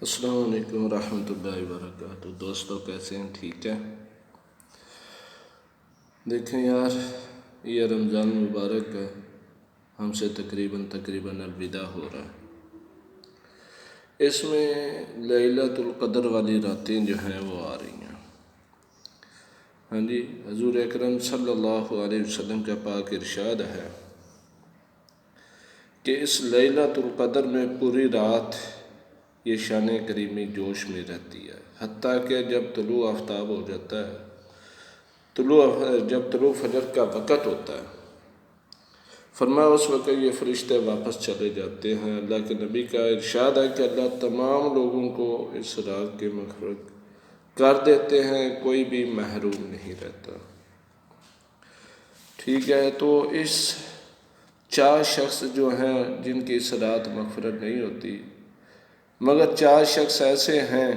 السلام علیکم ورحمۃ اللہ وبرکاتہ۔ دوستوں کیسے ہیں؟ ٹھیک ہے؟ دیکھیں یار، یہ رمضان مبارک ہم سے تقریباً الوداع ہو رہا ہے۔ اس میں لیلۃ القدر والی راتیں جو ہیں وہ آ رہی ہیں۔ ہاں جی، حضور اکرم صلی اللہ علیہ وسلم کا پاک ارشاد ہے کہ اس لیلۃ القدر میں پوری رات یہ شان کریمی جوش میں رہتی ہے، حتیٰ کہ جب طلوع آفتاب ہو جاتا ہے، جب طلوع فجر کا وقت ہوتا ہے، فرمایا اس وقت یہ فرشتے واپس چلے جاتے ہیں۔ اللہ کے نبی کا ارشاد ہے کہ اللہ تمام لوگوں کو اس رات کے مغفرت کر دیتے ہیں، کوئی بھی محروم نہیں رہتا۔ ٹھیک ہے، تو اس 4 شخص جو ہیں جن کی اس رات مغفرت نہیں ہوتی، مگر 4 شخص ایسے ہیں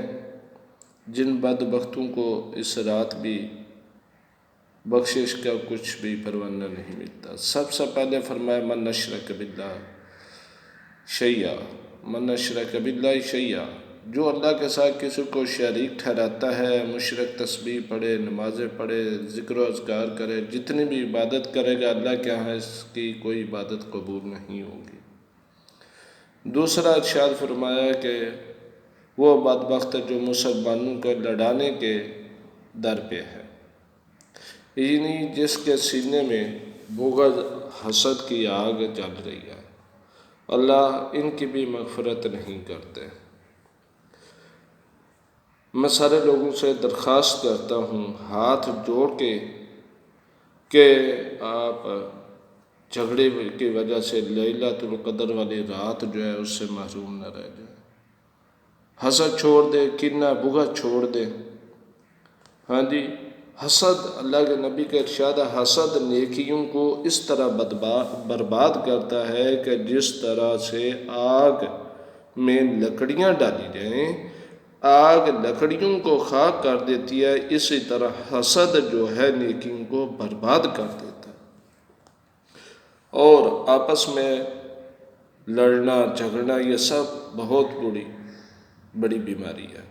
جن بدبختوں کو اس رات بھی بخشش کا کچھ بھی پروانہ نہیں ملتا۔ سب سے پہلے فرمایا من اشرک باللہ شیئا، جو اللہ کے ساتھ کسی کو شریک ٹھہراتا ہے، مشرک تسبیح پڑھے، نمازیں پڑھے، ذکر و اذکار کرے، جتنی بھی عبادت کرے گا اللہ کے ہاں اس کی کوئی عبادت قبول نہیں ہوگی۔ دوسرا ارشاد فرمایا کہ وہ بدبخت جو مسلمانوں کو لڑانے کے در پہ ہے، یعنی جس کے سینے میں بغض حسد کی آگ جل رہی ہے، اللہ ان کی بھی مغفرت نہیں کرتے۔ میں سارے لوگوں سے درخواست کرتا ہوں ہاتھ جوڑ کے کہ آپ جھگڑے کی وجہ سے لیلۃ القدر والی رات جو ہے اس سے محروم نہ رہ جائیں۔ حسد چھوڑ دے، کینہ بغض چھوڑ دے۔ ہاں جی، حسد، اللہ کے نبی کا ارشاد ہے، حسد نیکیوں کو اس طرح برباد کرتا ہے کہ جس طرح سے آگ میں لکڑیاں ڈالی جائیں، آگ لکڑیوں کو خاک کر دیتی ہے، اسی طرح حسد جو ہے نیکیوں کو برباد کر دیتا ہے۔ اور آپس میں لڑنا جھگڑنا یہ سب بہت بڑی بیماری ہے۔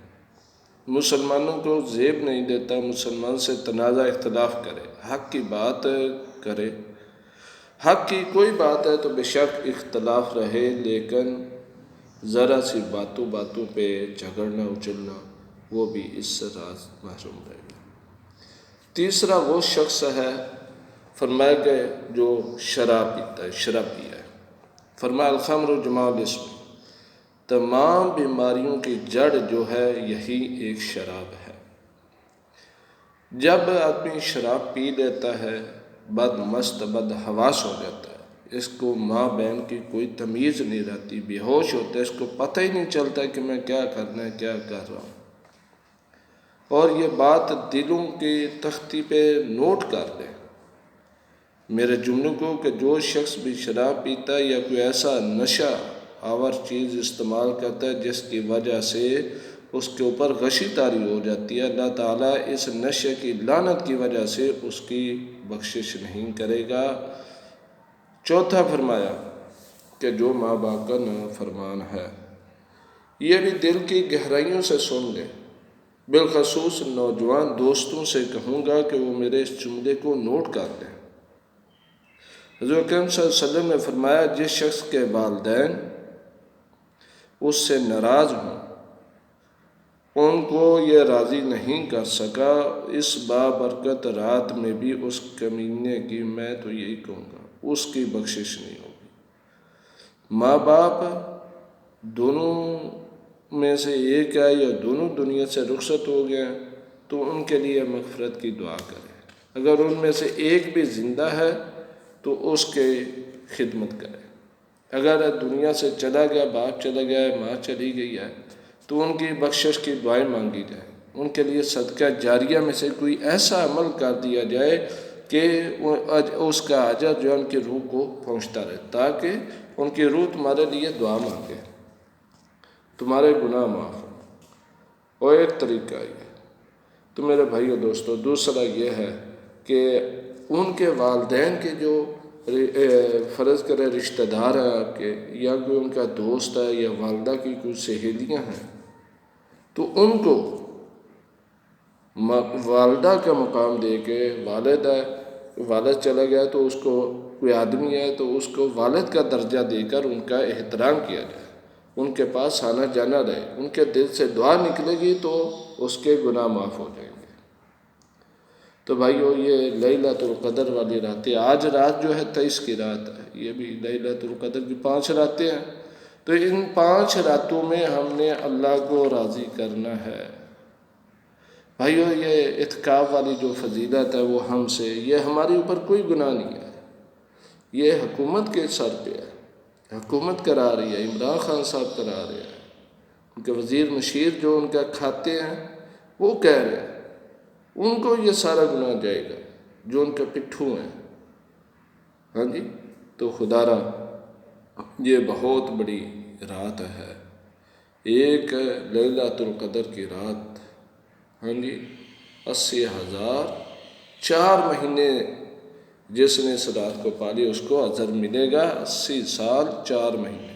مسلمانوں کو زیب نہیں دیتا مسلمان سے تنازع اختلاف کرے، حق کی بات کرے۔ حق کی کوئی بات ہے تو بے شک اختلاف رہے، لیکن ذرا سی باتوں پہ جھگڑنا اچلنا وہ بھی اس سے محروم رہے گا۔ تیسرا وہ شخص ہے، فرمایا کہ جو شراب پیتا ہے، شراب پیا ہے۔ فرمایا الخمر جماع الاسم، تمام بیماریوں کی جڑ جو ہے یہی ایک شراب ہے۔ جب آدمی شراب پی لیتا ہے، بد مست بد حواس ہو جاتا ہے، اس کو ماں بہن کی کوئی تمیز نہیں رہتی، بے ہوش ہوتا ہے، اس کو پتہ ہی نہیں چلتا کہ میں کیا کرنا ہے، کیا کر رہا ہوں۔ اور یہ بات دلوں کی تختی پہ نوٹ کر لیں میرے جملوں کو، کہ جو شخص بھی شراب پیتا ہے یا کوئی ایسا نشہ آور چیز استعمال کرتا ہے جس کی وجہ سے اس کے اوپر غشی طاری ہو جاتی ہے، اللہ تعالیٰ اس نشے کی لعنت کی وجہ سے اس کی بخشش نہیں کرے گا۔ چوتھا فرمایا کہ جو ماں باپ کا نافرمان ہے، یہ بھی دل کی گہرائیوں سے سن لے۔ بالخصوص نوجوان دوستوں سے کہوں گا کہ وہ میرے اس جملے کو نوٹ کر لیں۔ حضور اکرم صلی اللہ علیہ وسلم نے فرمایا جس شخص کے والدین اس سے ناراض ہوں، ان کو یہ راضی نہیں کر سکا، اس بابرکت رات میں بھی اس کمینے کی، میں تو یہی کہوں گا، اس کی بخشش نہیں ہوگی۔ ماں باپ دونوں میں سے ایک ہے یا دونوں دنیا سے رخصت ہو گئے ہیں تو ان کے لیے مغفرت کی دعا کریں۔ اگر ان میں سے ایک بھی زندہ ہے تو اس کی خدمت کریں۔ اگر دنیا سے چلا گیا، باپ چلا گیا ہے، ماں چلی گئی ہے، تو ان کی بخشش کی دعائیں مانگی جائیں۔ ان کے لیے صدقہ جاریہ میں سے کوئی ایسا عمل کر دیا جائے کہ اس کا اجر جو ان کی روح کو پہنچتا رہے، تاکہ ان کی روح تمہارے لیے دعا مانگے، تمہارے گناہ معاف ہوں۔ اور ایک طریقہ یہ تو میرے بھائیو دوستو، دوسرا یہ ہے کہ ان کے والدین کے جو فرض کرے رشتہ دار ہیں آپ کے، یا کوئی ان کا دوست ہے یا والدہ کی کوئی سہیلیاں ہیں، تو ان کو والدہ کا مقام دے کے، والد چلا گیا تو اس کو، کوئی آدمی ہے تو اس کو والد کا درجہ دے کر ان کا احترام کیا جائے، ان کے پاس آنا جانا رہے، ان کے دل سے دعا نکلے گی تو اس کے گناہ معاف ہو جائیں گے۔ تو بھائیو، یہ لیلۃ القدر والی راتیں، آج رات جو ہے 23 کی رات ہے، یہ بھی لیلۃ القدر کی 5 راتیں ہیں۔ تو ان 5 راتوں میں ہم نے اللہ کو راضی کرنا ہے۔ بھائیو، یہ اعتکاف والی جو فضیلت ہے وہ ہم سے، یہ ہمارے اوپر کوئی گناہ نہیں ہے، یہ حکومت کے سر پہ ہے، حکومت کرا رہی ہے، عمران خان صاحب کرا رہے ہیں، ان کے وزیر مشیر جو ان کا کھاتے ہیں وہ کہہ رہے ہیں، ان کو یہ سارا گناہ جائے گا جو ان کے پٹھو ہیں۔ ہاں جی، تو خدا را یہ بہت بڑی رات ہے، ایک لیلۃ القدر کی رات۔ ہاں جی، 80,000 4 مہینے جس نے اس رات کو پالی اس کو اجر ملے گا 80 سال 4 مہینے،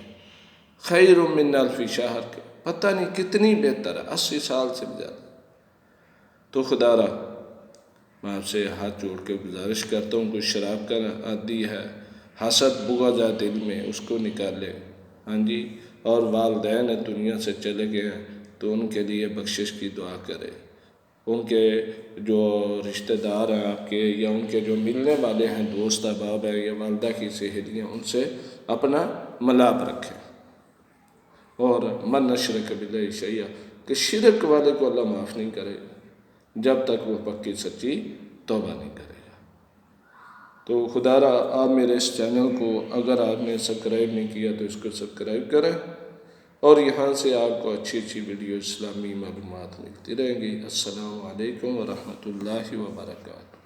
خیر من الف شہر کے، پتہ نہیں کتنی بہتر ہے، 80 سال سے زیادہ۔ تو خدا را میں آپ سے ہاتھ جوڑ کے گزارش کرتا ہوں، کوئی شراب کا عادی ہے، حسد بغض ہے دل میں، اس کو نکالے۔ ہاں جی، اور والدین دنیا سے چلے گئے ہیں تو ان کے لیے بخشش کی دعا کرے، ان کے جو رشتہ دار ہیں آپ کے، یا ان کے جو ملنے والے ہیں، دوست احباب ہیں یا والدہ کی سہیلیاں، ان سے اپنا ملاپ رکھیں۔ اور من اشرک باللہ شیئا، کہ شرک والے کو اللہ معاف نہیں کرے گا جب تک وہ پکی سچی توبہ نہیں کرے گا۔ تو خدا را آپ میرے اس چینل کو اگر آپ نے سبسکرائب نہیں کیا تو اس کو سبسکرائب کریں، اور یہاں سے آپ کو اچھی اچھی ویڈیو اسلامی معلومات ملتی رہیں گی۔ السلام علیکم ورحمۃ اللہ وبرکاتہ۔